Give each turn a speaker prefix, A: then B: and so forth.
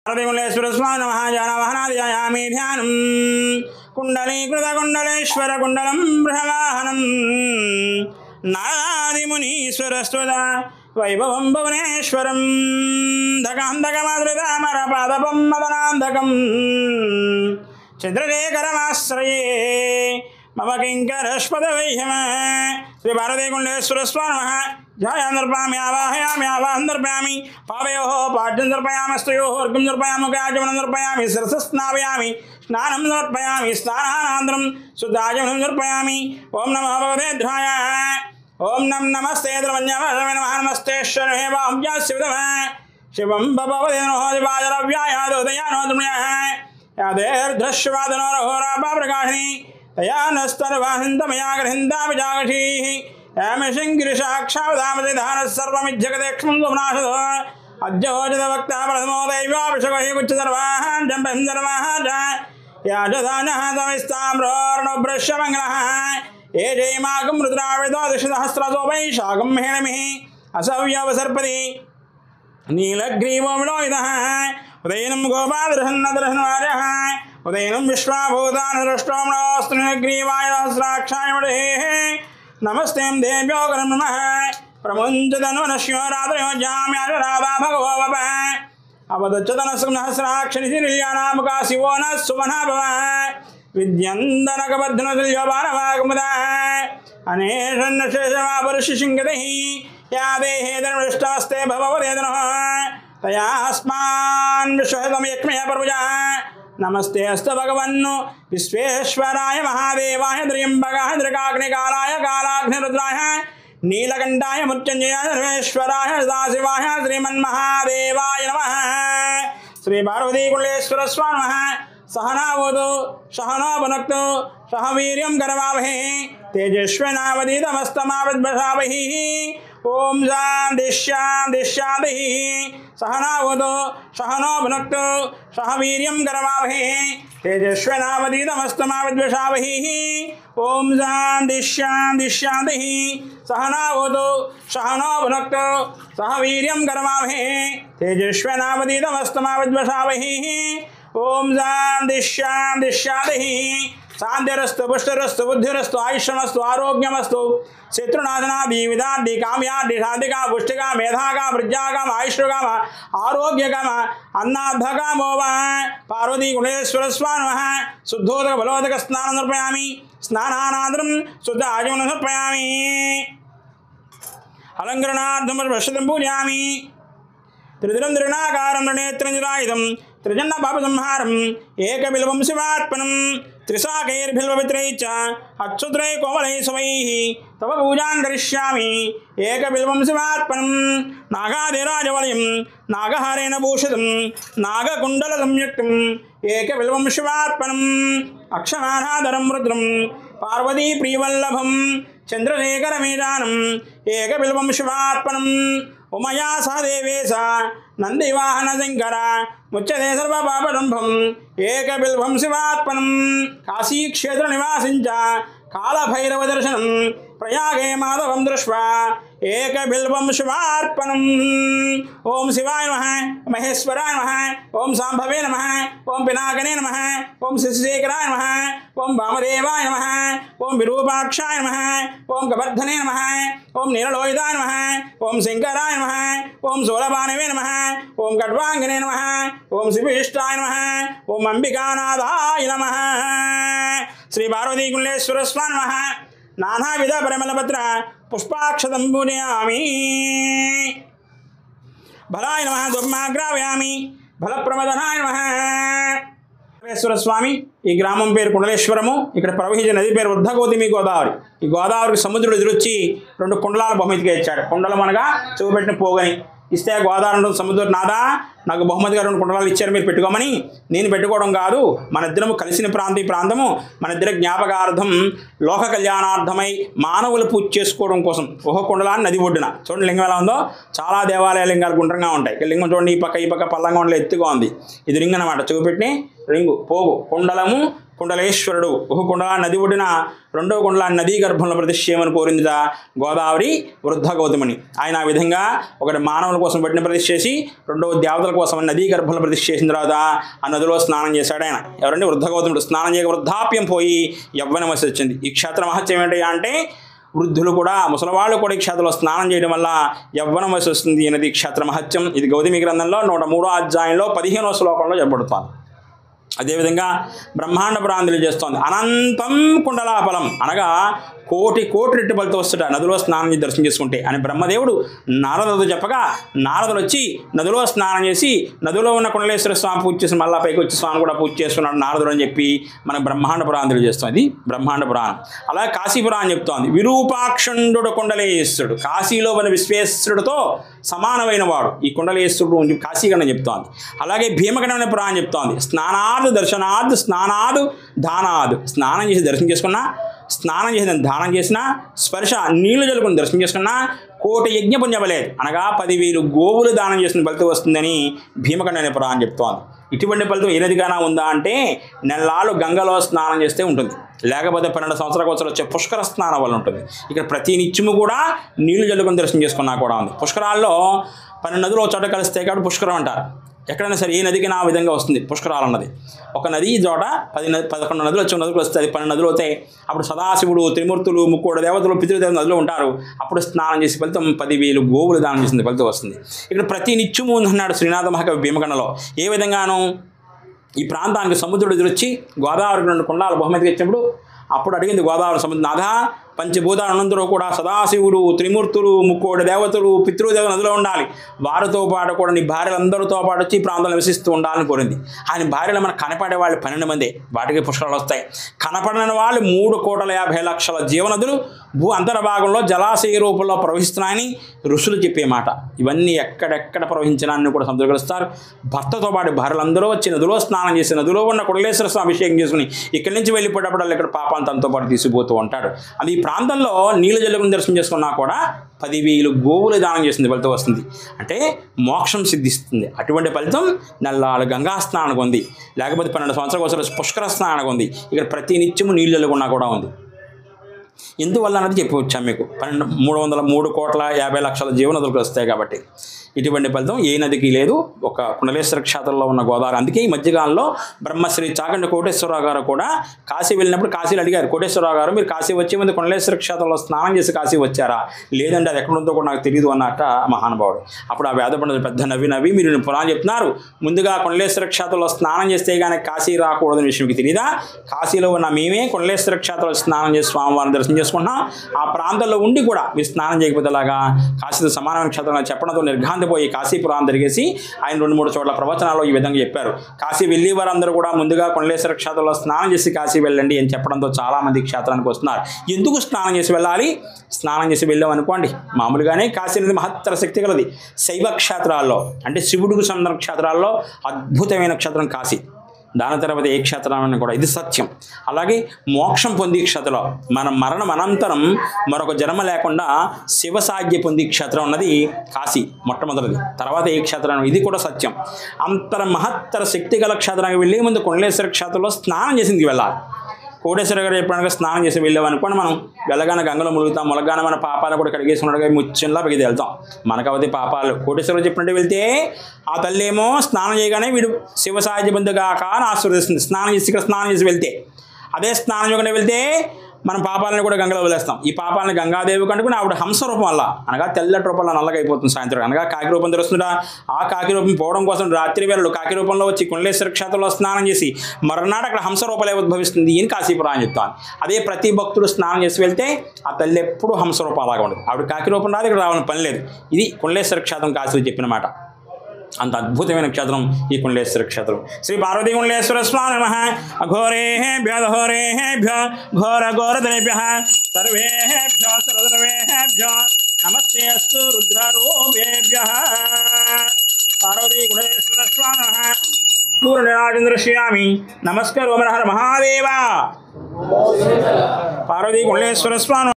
A: कुंडलेश्वरस्वामी नमः जानवाहनादियायामि ध्यानम् कुंडलीकृतकुंडलेश्वर कुंडलं बृहवाहनं नादिमुनीश्वरस्तुदा वैभवं भुवनेश्वरं धकान्धकमादृतामरपादपं मदनान्धकं चन्द्रशेखरमाश्रये मम किङ्करस्पदवैह्यम श्री भारतीकुण्डेश्वर स्वामी ध्यायामि आवाहयामि आवाहन्दर्पयामि पावयोः पाठ्यं दर्पयामि स्तयोः अर्घ्यं दर्पयामि मुखाचमनं दर्पयामि शिरसस्नापयामि स्नानं दर्पयामि स्नानानन्तरं शुद्धाचमनं दर्पयामि ॐ नमः भगवते ध्याय ॐ नमस्ते द्रवण्यवरमे नमः नमस्ते शरणे वाहुज्यास्यविदमः शिवं भगवते नमः दिवाजरव्यायादोदयानोदमयः यादेर्धश्वादनोरहोरापाप्रकाशिनी तया नस्तर्वाहन्तमया गृहिन्दाभिजागशीः यामिषङ्गिरिसाक्षावधामतिधानः सर्वमिज्जगदेक्ष्मं अद्योजितवक्ता प्रथमो दैवाभिषेकहि कुच्चसर्वान् जम्बं सर्वाः च याजधानः तमिस्ताम्रोर्णुभ्रश्यमङ्गलः ये जयमागं रुद्राविदोदशसहस्रसो वैशाखं हेणमिः असव्यवसर्पति नीलग्रीवो विलोहितः उदयनं गोपादर्शन्नदर्शनवार्यः उदयनं विश्वाभूतानदृष्टोम्नोऽस्त्रिग्रीवाय सहस्राक्षाय मडेः नमस्ते देव्यो गणं नमः प्रमुञ्चतनुनश्यो रात्रयो जाम्याराधा भगवो वपः अवदच्चतनसहस्राक्षनिधिर्यानामुखा शिवो नः सुमनः भव विद्यन्दनकबद्धनतुल्यो बाणवागमुदः अनेशन्नशेषमापरुषिशिङ्गतिः या देहे धर्मनिष्ठास्ते भववदेदनः तया अस्मान् विश्वहितमयक्ष्मय प्रभुजः नमस्ते अस्तु भगवन्नु विश्वेश्वराय महादेवाय त्र्यम्बकाय त्रिकाग्निकालाय कालाग्निरुद्राय नीलकण्ठाय मृत्युञ्जयाय सर्वेश्वराय सदाशिवाय श्रीमन्महादेवाय नमः श्री पार्वतीकुण्डेश्वर स्वामी नमः सहनावतु सहनो भुनक्तु सह वीर्यं करवावहै तेजस्विनावधीतमस्तमाविद्विषावहै ओम शांति शांति शांति सहनावतु सहनो भुनक्तु सह वीर्यं करवावहै तेजस्विनावधीतमस्तमाविद्विषावहै ओम शांति शांति शांति सहनावतु सहनो भुनक्तु सह वीर्यं करवावहै तेजस्विनावधीतमस्तमाविद्विषावहै ओम शांति शांति शांति शांतिरस्तु पुष्टिरस्तु बुद्धिरस्तु आयुष्यमस्तु आरोग्यमस्तु शत्रुनाशनादि विदादि काम्यादि शांतिका पुष्टिका मेधाका प्रज्ञाकाम आयुष्यकाम आरोग्यकाम अन्नाद्धकामो वा पार्वतीकुण्डेश्वर स्वामी नमः शुद्धोदक बलोदक स्नानं समर्पयामि स्नानानन्तरं शुद्ध आचमनं समर्पयामि अलङ्करणार्थं वस्त्रं पूजयामि त्रिदिनं त्रिणाकारं त्रिनेत्रनिरायुधं त्रिजन्न पापसंहारम् एकबिल्वं शिवार्पणं त्रिशाकैर्बिल्वपित्रैः च अक्षुद्रैः कोमलैः स्वैः तव पूजां करिष्यामि एकबिल्वं शिवार्पणं नागादिराजवलयं नागहारेण भूषितं नागकुण्डलसंयुक्तम् एकबिल्वं शिवार्पणम् अक्षमानाधरं रुद्रं पार्वतीप्रियवल्लभं चन्द्रशेखरमेधानम् एकबिल्वं शिवार्पणम् उमया सह देवेश नंदिवाहन शंकर मुच्यते सर्वपापडंभम एकबिल्वं शिवार्पणं काशी क्षेत्र निवासिंच कालभैरव दर्शनं प्रयागे माधवं दृष्ट्वा एकबिल्वं शिवार्पणम् ओम शिवाय नमः महेश्वराय नमः ओम सांभवे नमः ओम पिनाकने नमः ओम शिशेखराय नमः ओम वामदेवाय नमः ओम विरूपाक्षाय नमः ओम कवर्धने नमः ओम नीललोहिताय नमः ओम शंकराय नमः ओम शूलपाणवे नमः ओम खड्वांगने नमः ओम शिवेष्टाय नमः ओम अंबिकानाथाय नमः श्री पार्वतीकुण्डेश्वर स्वामी नमः नानाविध परिमलपत्र पुष्पाक्षतं पूजयामि भलाय नमः दुर्माग्रावयामि फलप्रमदनाय नमः कुण्डलेश्वर स्वामी ఈ గ్రామం పేరు కుండలేశ్వరము ఇక్కడ ప్రవహించే నది పేరు వృద్ధగోతిమి గోదావరి ఈ గోదావరికి సముద్రుడు ఎదురొచ్చి రెండు కుండలాల బహుమతిగా ఇచ్చాడు కుండలం అనగా చూపెట్టిన పోగని ఇస్తే గోదావరి సముద్రం నాదా నాకు బహుమతిగా రెండు కుండలాలు ఇచ్చారు మీరు పెట్టుకోమని నేను పెట్టుకోవడం కాదు మన ఇద్దరము కలిసిన ప్రాంతము మన ఇద్దరి జ్ఞాపకార్థం లోక కళ్యాణార్థమై మానవులు పూజ చేసుకోవడం కోసం ఒక కుండలాన్ని నది ఒడ్డున చూడండి లింగం ఎలా ఉందో చాలా దేవాలయ లింగాలు గుండ్రంగా ఉంటాయి లింగం చూడండి ఈ పక్క పల్లంగా ఉండే ఎత్తుగా ఉంది ఇది రింగ్ అనమాట చూపెట్టి రింగు పోగు కుండలము కుండలేశ్వరుడు ఒక కుండలా నది ఒడిన రెండవ కుండలా నదీ గర్భంలో ప్రతిష్ఠ చేయమని కోరిందిట గోదావరి వృద్ధ గౌతమిని. ఆయన ఆ విధంగా ఒకటి మానవుల కోసం పెట్టిన ప్రతిష్ఠ చేసి రెండవ దేవతల కోసం నదీ గర్భంలో ప్రతిష్ఠ చేసిన తర్వాత ఆ నదిలో స్నానం చేశాడు ఆయన. ఎవరంటే వృద్ధ గౌతముడు. స్నానం చేయక వృద్ధాప్యం పోయి యవ్వనం వలస వచ్చింది. ఈ క్షేత్ర మహత్యం ఏంటి అంటే వృద్ధులు కూడా ముసలివాళ్ళు కూడా ఈ క్షేత్రంలో స్నానం చేయడం వల్ల యవ్వనం వలస వస్తుంది అనేది క్షేత్ర మహత్యం. ఇది గౌతమి గ్రంథంలో 103వ అధ్యాయంలో 15వ శ్లోకంలో చెప్పబడుతోంది. అదేవిధంగా బ్రహ్మాండ పురాణం చేస్తోంది. అనంతం కుండలాఫలం అనగా కోటి రెట్టు ఫలితం వస్తుట నదిలో స్నానం చేసి దర్శనం చేసుకుంటే అని బ్రహ్మదేవుడు నారదుడు చెప్పగా నారదుడు వచ్చి నదిలో స్నానం చేసి నదిలో ఉన్న కుండలేశ్వర స్వామి పూజ చేసి మళ్ళా పైకి వచ్చి స్వామి కూడా పూజ చేస్తున్నాడు నారదుడు అని చెప్పి మన బ్రహ్మాండ పురాణం చేస్తుంది. బ్రహ్మాండ పురాణం. అలాగే కాశీ పురాణం చెప్తోంది. విరూపాక్షుండు కుండలేశ్వరుడు కాశీలో ఉన్న విశ్వేశ్వరుడితో సమానమైన వాడు ఈ కుండలేశ్వరుడు కాశీగణం చెప్తోంది. అలాగే భీమగణమైన పురాణం చెప్తోంది. స్నానాదు దర్శనాదు స్నానాదు దానాదు స్నానం చేసి దర్శనం చేసుకున్నా స్నానం చేసిన దానం చేసినా స్పర్శ నీళ్లు జలుకుని దర్శనం చేసుకున్నా కోటి యజ్ఞ పుణ్యమలేదు అనగా 10,000 గోవులు దానం చేసిన ఫలితం వస్తుందని భీమగణమైన పురాణం చెప్తోంది. ఇటువంటి ఫలితం ఏ నదిగానా ఉందా అంటే నెలలాళ్ళు గంగలో స్నానం చేస్తే ఉంటుంది, లేకపోతే 12 సంవత్సరాలకు ఒకసారి వచ్చే పుష్కర స్నానం వల్ల ఉంటుంది. ఇక్కడ ప్రతి నిత్యము కూడా నీళ్లు జల్లుకొని దర్శనం చేసుకున్నా కూడా ఉంది. పుష్కరాల్లో 12 నదులు ఒక చోట కలిస్తే కాబట్టి పుష్కరం అంటారు. ఎక్కడైనా సరే ఏ నదికి ఆ విధంగా వస్తుంది పుష్కరాలు అన్నది. ఒక నది చోట 11 నదులు వచ్చి నదులకు వస్తాయి, 12 నదులు అవుతాయి. అప్పుడు సదాశివుడు త్రిమూర్తులు ముక్కోడు దేవతలు పితృదేవతలు నదులు ఉంటారు. అప్పుడు స్నానం చేసి ఫలితం 10,000 గోవులు దానం చేసిన ఫలితం వస్తుంది. ఇక్కడ ప్రతి నిత్యము ఉందన్నాడు శ్రీనాథ మహాకవి భీమగణలో. ఏ విధంగానూ ఈ ప్రాంతానికి సముద్రుడు ఎదురొచ్చి గోదావరికి 2 కుండాలు బహుమతికి ఇచ్చినప్పుడు అప్పుడు అడిగింది గోదావరి సముద్రం నాథ పంచభూతాలందరూ కూడా సదాశివుడు త్రిమూర్తులు ముక్కోడి దేవతలు పితృదేవతలు నదిలో ఉండాలి, వారితో పాటు కూడా నీ భార్యలందరితో పాటు వచ్చి ఈ ప్రాంతంలో నివసిస్తూ ఉండాలని కోరింది. ఆయన భార్యలు మనకు కనపడే వాళ్ళు 12 మంది, వాటికి పుష్కరాలు వస్తాయి. కనపడని వాళ్ళు 3,50,00,000 జీవనదులు భూ అంతర్భాగంలో జలాశయ రూపంలో ప్రవహిస్తున్నాయని ఋషులు చెప్పే మాట. ఇవన్నీ ఎక్కడెక్కడ ప్రవహించినాన్ని కూడా సముద్రకలుస్తారు. భర్తతో పాటు భార్యలందరూ వచ్చి నదిలో స్నానం చేసి నదిలో ఉన్న కుండలేశ్వర స్వామి అభిషేకం చేసుకుని ఇక్కడి నుంచి వెళ్ళిపోయేటప్పుడు ఇక్కడ పాపాన్ని తనతో పాటు తీసుకుపోతూ ఉంటాడు. అది ప్రాంతంలో నీళ్ళ జల్లుకుని దర్శనం చేసుకున్నా కూడా 10,000 గోవులు దానం చేసింది ఫలితం వస్తుంది. అంటే మోక్షం సిద్ధిస్తుంది. అటువంటి ఫలితం నెలలాళ్ళు గంగా స్నానానికి ఉంది, లేకపోతే 12 సంవత్సరాలకు ఒకసారి పుష్కర స్నానానికి ఉంది. ఇక్కడ ప్రతి నిత్యము నీళ్ళు జల్లుకున్నా కూడా ఉంది. ఎందువల్ల అన్నది చెప్పవచ్చాం మీకు. 3,50,00,000 జీవనదులకు వస్తాయి కాబట్టి ఇటువంటి ఫలితం ఏ నదికి లేదు, ఒక కుండలేశ్వర క్షేత్రంలో ఉన్న గోదావరి. అందుకే ఈ మధ్యకాలంలో బ్రహ్మశ్రీ చాగంటి కోటేశ్వరరావు గారు కూడా కాశీ వెళ్ళినప్పుడు కాశీలో అడిగారు, కోటేశ్వరరావు గారు మీరు కాశీ వచ్చే ముందు కుండలేశ్వర క్షేత్రంలో స్నానం చేసి కాశీ వచ్చారా? లేదంటే అది ఎక్కడ ఉందో కూడా నాకు తెలియదు అన్నట్ట మహానుభావుడు. అప్పుడు ఆ వేద పండితులు పెద్ద నవ్వి మీరు పురాణం చెప్తున్నారు, ముందుగా కుండలేశ్వర క్షేత్రంలో స్నానం చేస్తే కానీ కాశీ రాకూడదని విషయం మీకు తెలియదా? కాశీలో ఉన్న మేమే కుండలేశ్వర క్షేత్రంలో స్నానం చేసి స్వామివారిని దర్శనం చేసుకుంటున్నాం. ఆ ప్రాంతంలో ఉండి కూడా మీరు స్నానం చేయకపోతే అలాగా కాశీతో సమానమైన క్షేత్రంలో చెప్పడంతో నిర్ఘాంతిపోయి కాశీ పురాణం తిరిగేసి ఆయన 2-3 చోట్ల ప్రవచనాల్లో ఈ విధంగా చెప్పారు. కాశీ వెళ్ళి వారందరూ కూడా ముందుగా కుండలేశ్వర క్షేత్రంలో స్నానం చేసి కాశీ వెళ్ళండి అని చెప్పడంతో చాలామంది క్షేత్రానికి వస్తున్నారు. ఎందుకు స్నానం చేసి వెళ్ళాలి? స్నానం చేసి వెళ్ళాం అనుకోండి, మామూలుగానే కాశీ అనేది మహత్తర శక్తి కలది. శైవ క్షేత్రాల్లో అంటే శివుడికి సంబంధించిన క్షేత్రాల్లో అద్భుతమైన క్షేత్రం కాశీ. దాని తర్వాత ఏ క్షేత్రం కూడా ఇది సత్యం. అలాగే మోక్షం పొంది క్షేత్రంలో మన మరణం అనంతరం మరొక జన్మ లేకుండా శివసాధ్య పొంది క్షేత్రం ఉన్నది కాశీ మొట్టమొదటిది. తర్వాత ఏ క్షేత్రం ఇది కూడా సత్యం. మహత్తర శక్తి గల క్షేత్రానికి వెళ్ళే ముందు కుండలేశ్వర క్షేత్రంలో స్నానం చేసింది వెళ్ళాలి. కోటేశ్వర గారు ఎప్పుడైనా స్నానం చేసి వెళ్ళామనుకోండి, మనం వెళ్ళగానే గంగలో ములుగుతాం, ములగానే మన పాపాలు కూడా కడిగేసుకున్నాడుగా ముచ్చంలా పగిది వెళ్తాం. మనకవతే పాపాలు కోటేశ్వర చెప్పినట్టు వెళ్తే ఆ తల్లి ఏమో స్నానం చేయగానే వీడు శివ సాహిత్య బంధుగాక అని ఆశీర్వదిస్తుంది. స్నానం చేసి ఇక్కడ స్నానం చేసి వెళ్తే, అదే స్నానం చేయకుండా వెళ్తే మనం పాపాలను కూడా గంగలో వదిలేస్తాం. ఈ పాపాలను గంగాదేవి కంటుకుని ఆవిడ హంస రూపం వల్ల అనగా తెల్లటి రూపంలో నల్లగా అయిపోతుంది. సాయంత్రం అనగా కాకి రూపం తెలుస్తుందా? ఆ కాకి రూపం పోవడం కోసం రాత్రి వేళలు కాకి రూపంలో వచ్చి కుండలేశ్వర క్షేత్రంలో స్నానం చేసి మరునాడు అక్కడ హంస రూపాలే ఉద్భవిస్తుంది అని కాశీపురాన్ని చెప్తాను. అదే ప్రతి భక్తుడు స్నానం చేసి వెళ్తే ఆ తల్లి ఎప్పుడు హంస రూపం అలాగా ఉండదు. ఆవిడ కాకి రూపం రాదు, ఇక్కడ రావాలని పని లేదు. ఇది కుండలేశ్వర క్షేత్రం కాశీ చెప్పిన మాట. అంత అద్భుతమైన క్షేత్రం ఈ కుండలేశ్వర క్షేత్రం. శ్రీ పార్వతీ కుండలేశ్వర స్వామి నమః. అఘోరేభ్యో ఘోరేభ్యో ఘోర ఘోరధనేభ్యః సర్వేభ్యో సర్వధర్వేభ్యో నమస్తే అస్తు రుద్రరూపేభ్యః. పార్వతీ కుండలేశ్వర స్వామి నమః. పూర్ణరాజం దృశ్యామి నమస్కారం హర మహాదేవ. పార్వతీ కుండలేశ్వర స్వామి.